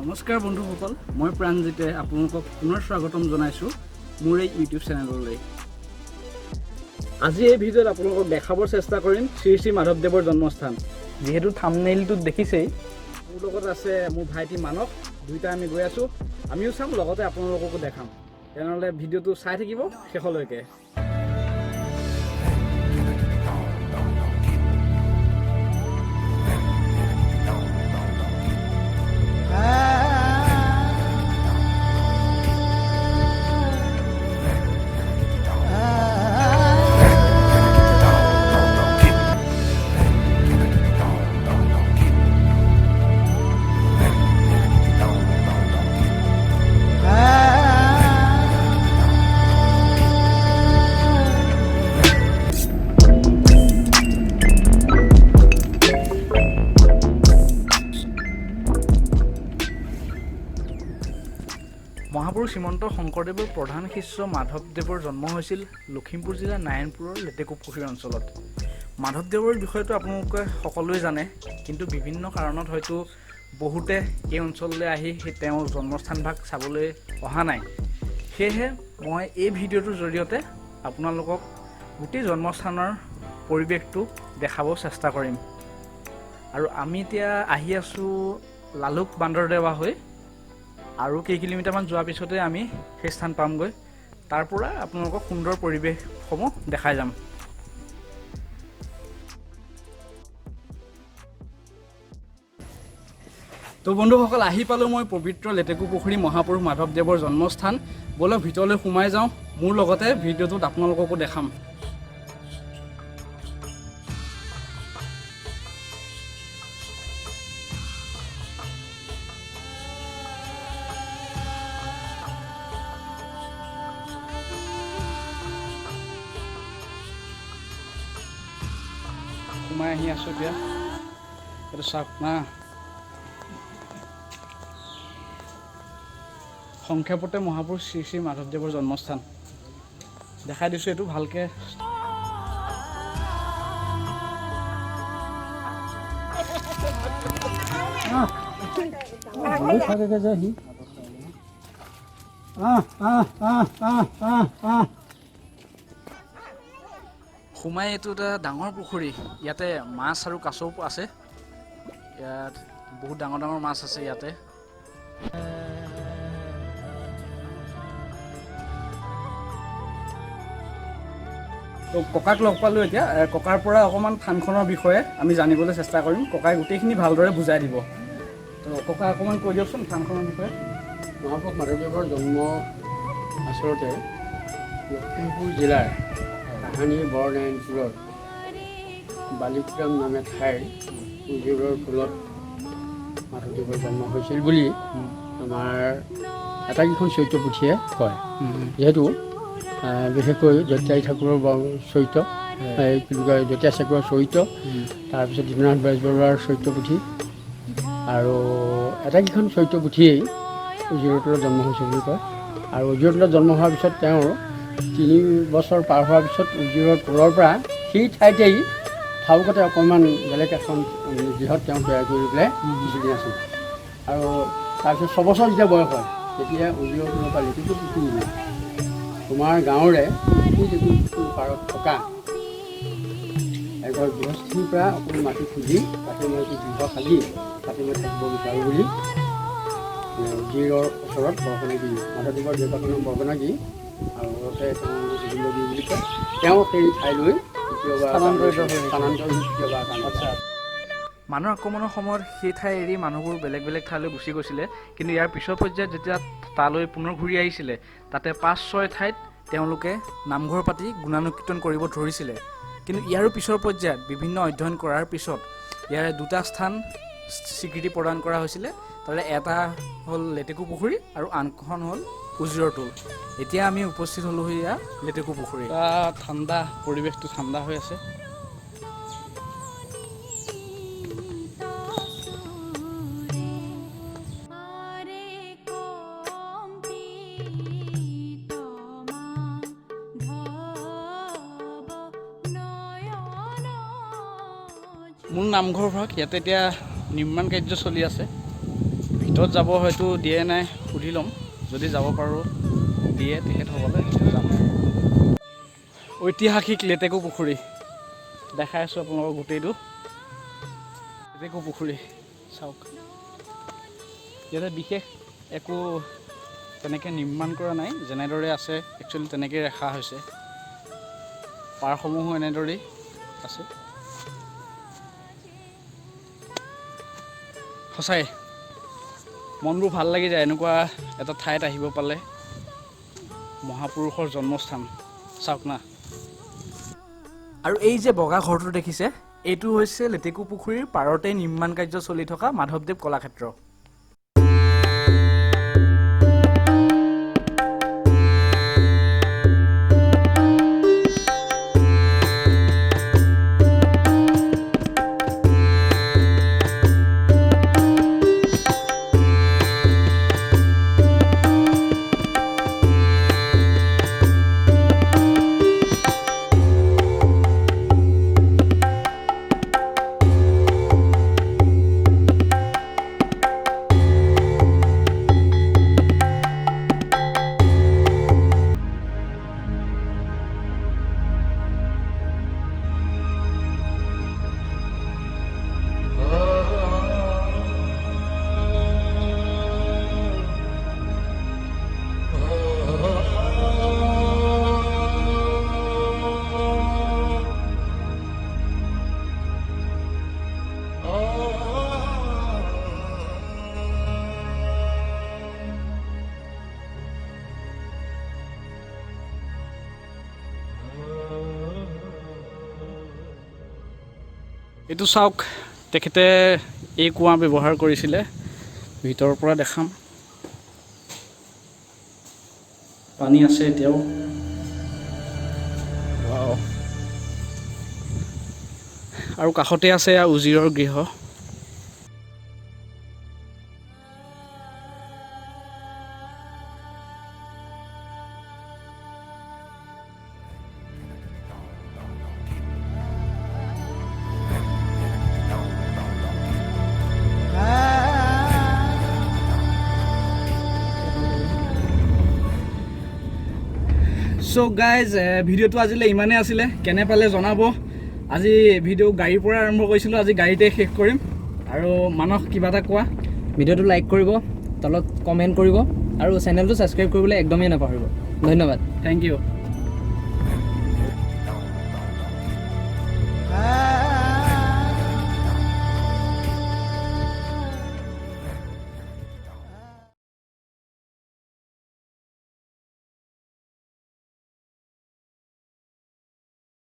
নমস্কাৰ বন্ধুসকল, মই প্ৰাণজিতে আপোনালোকক পুনৰ স্বাগতম জনাইছোঁ মোৰ এই ইউটিউব চেনেললৈ। আজি এই ভিডিঅ'ত আপোনালোকক দেখাবৰ চেষ্টা কৰিম শ্ৰী শ্ৰী মাধৱদেৱৰ জন্মস্থান। যিহেতু থাম্বনেইলটোত দেখিছেই, মোৰ লগত আছে মোৰ ভাইটি মানস। দুইটা আমি গৈ আছোঁ, আমিও চাম, লগতে আপোনালোককো দেখাম। তেনেহ'লে ভিডিঅ'টো চাই থাকিব শেষলৈকে। মহাপুৰুষ শ্ৰীমন্ত শংকৰদেৱৰ প্ৰধান শিষ্য মাধৱদেৱৰ জন্ম হৈছিল লখিমপুৰ জিলাৰ নাৰায়ণপুৰৰ লেটেকুপুখুৰী অঞ্চলত। মাধৱদেৱৰ বিষয়েটো আপোনালোকে সকলোৱে জানে, কিন্তু বিভিন্ন কাৰণত হয়তো বহুতে এই অঞ্চললৈ আহি তেওঁৰ জন্মস্থানভাগ চাবলৈ অহা নাই। সেয়েহে মই এই ভিডিঅ'টোৰ জৰিয়তে আপোনালোকক গোটেই জন্মস্থানৰ পৰিৱেশটো দেখাব চেষ্টা কৰিম। আৰু আমি এতিয়া আহি আছোঁ লালুক বান্দৰদেৱা হৈ। আৰু কেই কিলোমিটাৰমান যোৱাৰ পিছতে আমি সেই স্থান পামগৈ। তাৰ পৰা আপোনালোকক সুন্দৰ পৰিৱেশসমূহ দেখাই যাম। তো বন্ধুসকল, আহি পালোঁ মই পবিত্ৰ লেটেকুপুখুৰী মহাপুৰুষ মাধৱদেৱৰ জন্মস্থান। ব'লক ভিতৰলৈ সোমাই যাওঁ, মোৰ লগতে ভিডিঅ'টোত আপোনালোককো দেখাম। সোমাই আহি আছোঁ এতিয়া। এইটো চাওক না, সংক্ষেপতে মহাপুৰুষ শ্ৰী শ্ৰী মাধৱদেৱৰ জন্মস্থান দেখাই দিছোঁ। এইটো ভালকৈ সোমাই। এইটো এটা ডাঙৰ পুখুৰী, ইয়াতে মাছ আৰু কাছও আছে। ইয়াত বহুত ডাঙৰ ডাঙৰ মাছ আছে ইয়াতে। তো ককাক লগ পালোঁ এতিয়া। ককাৰ পৰা অকণমান থানখনৰ বিষয়ে আমি জানিবলৈ চেষ্টা কৰিম। ককাই গোটেইখিনি ভালদৰে বুজাই দিব। তো ককা অকণমান কৈ দিয়কচোন থানখনৰ বিষয়ে। মহাপুৰুষ মাধৱদেৱৰ জন্ম আচলতে লখিমপুৰ জিলাৰ কাহানি বৰনাৰায়ণপুৰৰ বালিগ্ৰাম নামে ঠাইৰ উজিৰৰ ফুলত মাধৱদেৱৰ জন্ম হৈছিল বুলি আমাৰ আটাইকেইখন চৰিত্ৰ পুথিয়ে কয়। যিহেতু বিশেষকৈ জতিয়াই ঠাকুৰৰ চৰিত্ৰ, কি বুলি কয়, জতিয়া ঠাকুৰৰ চৰিত্ৰ, তাৰপিছত দীপনাথ বেজবৰুৱাৰ চৰিত্ৰ পুথি আৰু আটাইকেইখন চৰিত্ৰ পুথিয়েই উজিৰতলত জন্ম হৈছিল বুলি কয়। আৰু উজিৰতলত জন্ম হোৱাৰ পিছত তেওঁৰ 3 বছৰ পাৰ হোৱাৰ পিছত উজিৰৰ তলৰ পৰা সেই ঠাইতেই ঠাউকতে অকণমান বেলেগ এখন গৃহত তেওঁ তৈয়াৰ কৰি পেলাই কিছুদিন আছিল। আৰু তাৰপিছত 6 বছৰ যেতিয়া বয়স হয়, তেতিয়া উজিৰৰ তলৰ পৰা লেটেকুপুখুৰী তোমাৰ গাঁৱৰে সেই লেটেকুপুখুৰীৰ পাৰত থকা এঘৰ গৃহস্থীৰ পৰা অকণমান মাটি খুজি তাতে মই গৃহ খালি তাতে মই থাকিব বিচাৰোঁ বুলি উজিৰৰ ওচৰত বৰকণা দি, মাধৱদেৱৰ দেউতাকৰ নাম বৰকণা দি, আৰু লগতে তেওঁ গোবিন্দগিৰি বুলি কয়। তেওঁ সেই ঠাইলৈ মানুহৰ আক্ৰমণৰ সময়ত সেই ঠাই এৰি মানুহবোৰ বেলেগ বেলেগ ঠাইলৈ গুচি গৈছিলে। কিন্তু ইয়াৰ পিছৰ পৰ্যায়ত যেতিয়া তালৈ পুনৰ ঘূৰি আহিছিলে, তাতে 5-6 ঠাইত তেওঁলোকে নামঘৰ পাতি গুণানুকীৰ্তন কৰিব ধৰিছিলে। কিন্তু ইয়াৰো পিছৰ পৰ্যায়ত বিভিন্ন অধ্যয়ন কৰাৰ পিছত ইয়াৰে 2টা স্থান স্বীকৃতি প্ৰদান কৰা হৈছিলে। তাৰে এটা হ'ল লেটেকুপুখুৰী আৰু আনখন হ'ল উজিৰৰ টোল। এতিয়া আমি উপস্থিত হ'লোঁ এয়া লেটেকুপুখুৰী। ঠাণ্ডা, পৰিৱেশটো ঠাণ্ডা হৈ আছে। মূল নামঘৰ ভাগ ইয়াতে এতিয়া নিৰ্মাণ কাৰ্য চলি আছে। ভিতৰত যাব হয়তো দিয়ে নাই সুধি ল'ম, যদি যাব পাৰোঁ দিয়ে তেখেতসকলে যাম। ঐতিহাসিক লেটেকু পুখুৰী দেখাই আছোঁ আপোনালোকক গোটেইটো। লেটেকু পুখুৰী চাওক, ইয়াতে বিশেষ একো তেনেকৈ নিৰ্মাণ কৰা নাই, যেনেদৰে আছে একচুৱেলি তেনেকৈ ৰখা হৈছে। পাৰসমূহো এনেদৰেই আছে। সঁচাই মনবোৰ ভাল লাগি যায় এনেকুৱা এটা ঠাইত আহিব পালে। মহাপুৰুষৰ জন্মস্থান চাওক না। আৰু এই যে বগা ঘৰটো দেখিছে, এইটো হৈছে লেটেকু পুখুৰীৰ পাৰতে নিৰ্মাণ কাৰ্য চলি থকা মাধৱদেৱ কলাক্ষেত্ৰ। এইটো চাওক, তেখেতে এই কুঁৱা ব্যৱহাৰ কৰিছিলে। ভিতৰৰ পৰা দেখাম, পানী আছে এতিয়াও। আৰু কাষতে আছে উজিৰৰ গৃহ। চ' গাইজ, ভিডিঅ'টো আজিলৈ ইমানেই আছিলে। কেনে পালে জনাব। আজি ভিডিঅ' গাড়ীৰ পৰা আৰম্ভ কৰিছিলোঁ, আজি গাড়ীতে শেষ কৰিম। আৰু মানস কিবা এটা কোৱা। ভিডিঅ'টো লাইক কৰিব, তলত কমেণ্ট কৰিব আৰু চেনেলটো ছাবস্ক্ৰাইব কৰিবলৈ একদমেই নাপাহৰিব। ধন্যবাদ। Thank U.